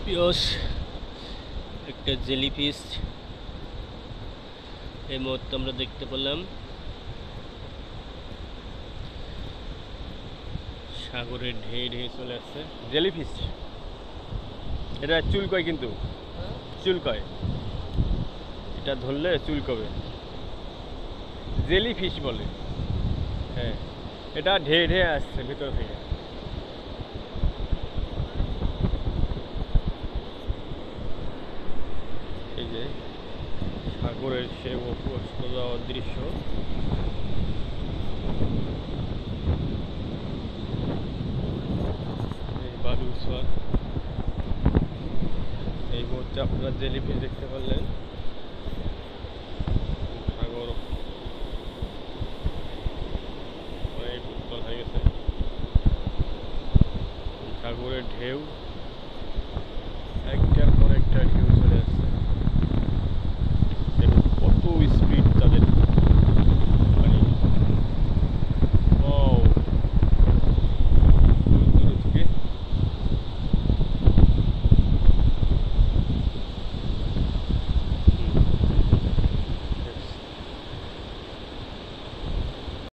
পিয়স একটা জেলিফিশ এই মুহূর্তে আমরা দেখতে পেলাম সাগরে ঢেউ ঢেউ চলে আসছে। জেলিফিশ এটা চুলকয়, কিন্তু চুলকয়, এটা ধরলে চুলকবে, জেলিফিশ বলে। হ্যাঁ, এটা ঢেউ ঢেউ আসছে ভিতর থেকে। এই যে সাগরের সে অস্ত যাওয়ার দৃশ্য। এই বালুচর, এই মুহূর্তে আপনারা জেলিফিশ দেখতে পারলেন। সাগর অনেক উত্তাল হয়ে গেছে, সাগরের ঢেউ একটার পর একটা ঢেউ চলে আসছে।